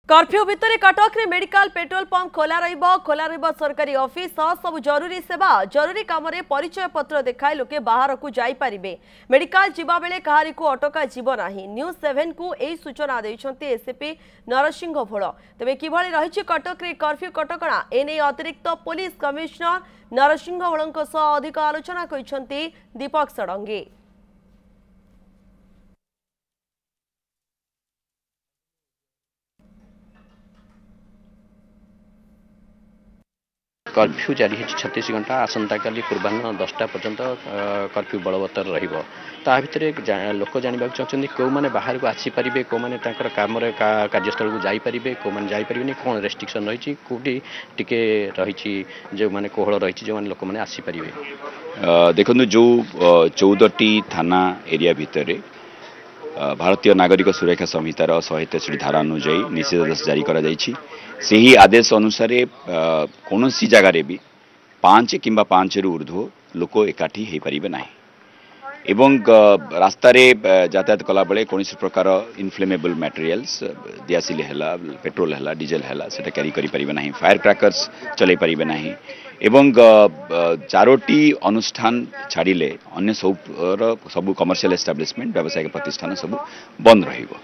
Curfew भितर कटक रे medical petrol pump खोला रहिबो सरकारी ऑफिस सब जरूरी सेवा जरूरी काम रे परिचय पत्र देखाई लोके बाहर को जाई परिबे। मेडिकल जिबा बेले कहारी को अटका जीव नाही। न्यूज 7 को एई सूचना दैछंती एसपी नरसिंह भोल। तबे किभଳି रहिछि कटक रे कर्फ्यू कटकणा एने अतिरिक्त पुलिस कमिश्नर नरसिंह भोलଙ୍କ सह अधिक आलोचना करिसंती दीपक सडंगी। कर्फ्यू जारी है 36 घंटा आसंता काली पूर्वाह्न 10टा पर्यंत कर्फ्यू बलवत्तर रहिबो। ता भितरे लोक जानिबा चाहछन्ती को माने बाहर को आसी परिबे, को माने ताकर काम रे कार्यस्थल को जाई परिबे, को माने जाई परिबेनी, कोन रेस्ट्रिक्शन रहिछि, कोठी टिके रहिछि जे माने कोहळ रहिछि जे माने लोक माने आसी परिबे। देखंतु जो 14टी थाना एरिया भितरे भारतीय नागरिक सुरक्षा संहितार 163 धारा अनुଯାयी निषेधादेश जारी करा जाइछि। सेही आदेश अनुसार कौन सी जगार भी 5 किंबा 5 रु ऊर्ध्व लोक एकाठी हो पारे ना एवं रास्तार यातायात कला बेले कौन प्रकार इनफ्लेमेबल मटेरियल्स दियासिल है पेट्रोल है डीजेल है सेटा कैरी करि परिबे नाही, फायर क्रैकर्स चलै परिबे नाही एवं 4टी अनुष्ठान छाड़िले अन्य सब कमर्शियल एस्टाब्लिशमेंट व्यावसायिक प्रतिष्ठान सब बंद रहिबो।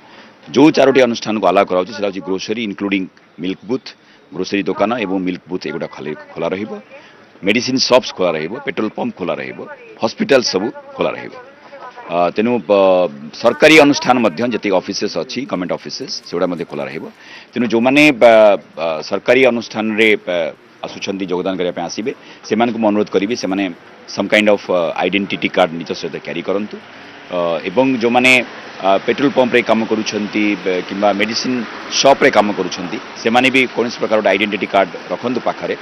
जो 4टी अनुष्ठान को अलाउ कराउछि सेटा grocery including milk booth, grocery दुकान एवं मिल्क बूथ एगुड़ा खोला रहिबो, मेडिसिन शॉप्स खोला रहिबो, पेट्रोल पंप खोला रहिबो, हॉस्पिटल सब खोला रहिबो। तेनु सरकारी अनुष्ठान मध्य जति ऑफिसेस अछि गवर्नमेंट ऑफिसेस सेउडा मध्ये खोला रहिबो। तेनु जो माने सरकारी अनुष्ठान रे आसुछंती योगदान करिया पे आसीबे सेमान को अनुरोध करिबे सेमाने some kind of identity card निज सहित कैरी करंतु एवं जो माने पेट्रोल पंप रे काम करूछंती किंबा मेडिसिन शॉप रे काम करूछंती सेमाने भी कौन प्रकार आइडेंटिटी कार्ड रखंतु पाखरे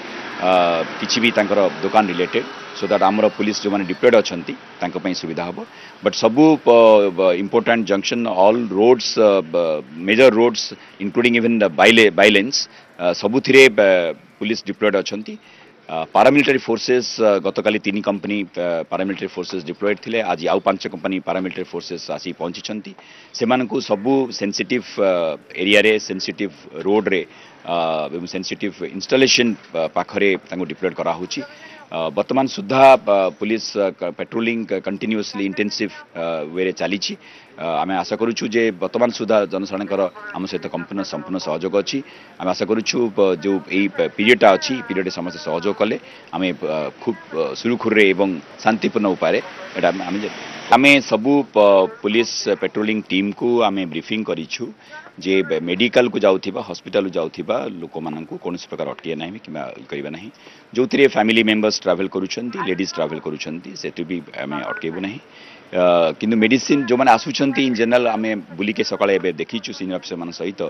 किछि भी तांकर दुकान रिलेटेड सो दैट आमर पुलिस जो माने डिप्लॉयड अछंती तांको पई सुविधा हबो। बट सबु important junction all roads major roads including even the bylanes सबुथिरे पुलिस डिप्लॉयड अछंती। पारामिलिटारी फोर्सेस गतकाली 3 कंपनी पारामिलिटारी फोर्सेस डिप्लॉयड थिले, आज आउ 5 कंपनी पारामिलिटारी फोर्सेस आसी पहुंची सेमानकु सबु सेंसिटिव एरिया रे सेंसिटिव रोड रे सेंसिटिव इंस्टॉलेशन पाखरे तांको डिप्लॉयड करा होची। वर्तमान सुधा पुलिस पेट्रोलिंग कंटिन्यूअसली इंटेंसिव वे रे चली। आम आशा करूँ जे वर्तमान सुधा जनसाधारण आम सहित संपूर्ण सहयोग अच्छी। आम आशा करूँ जो यही पीरियडटा अच्छी पीरियड समस्त सहयोग कले आम खूब सुरुखुरे एवं शांतिपूर्ण उपाय आम सबू पुलिस पेट्रोलिंग टीम को आम ब्रीफिंग करिछु जे मेडिकल को जाउथिबा हॉस्पिटल जाउथिबा लोक माननकु कोनोसी प्रकार अटकिया नाही किबा करिबा नाही। जोथिरे फैमिली मेंबर्स ट्रैवल करूछंती लेडीज ट्रैवल करूछंती सेतु भी आम अटकेबो नाही। किंतु मेडिसिन जो मैंने आसुचंती इन जनरल आम बुलिके सकाळे एबे देखिछु सीनियर अफिसर मान सहित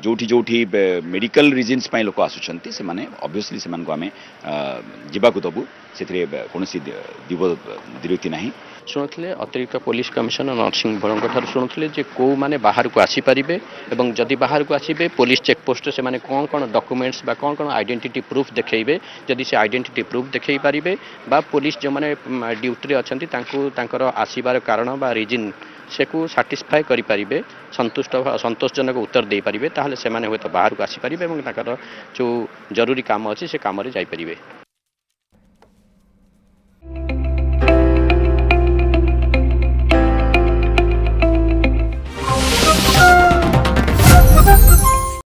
जोठी जोठी मेडिकल रीजन्स पई लोक आसुचंती से माने ऑब्वियसली से मानको आम जिबाकु दबु सेथिरे कोनोसी दिरुक्ति नाही। शुणुले अतिरिक्त पुलिस कमिशनर नरसिंह भोल शुणुले कौ माने बाहर को आसी पारिबे एवं जदि बाहर को आसीबे पुलिस चेकपोस्ट से माने कौन कौन डॉक्यूमेंट्स बा कौन कौन आइडेंटिटी प्रूफ देखैबे जदि से आइडेंटिटी प्रूफ देखै पारिबे बा पुलिस जो माने ड्यूटी रे अछंती तांको तांकर आसीबार कारण बा रीजन से को सैटिस्फाई करि पारिबे संतोषजनक उत्तर दे पारिबे ताहले से माने होय तो बाहर को आसी पारिबे एवं तांकर जो जरूरी काम अछि से काम रे जाई पारिबे।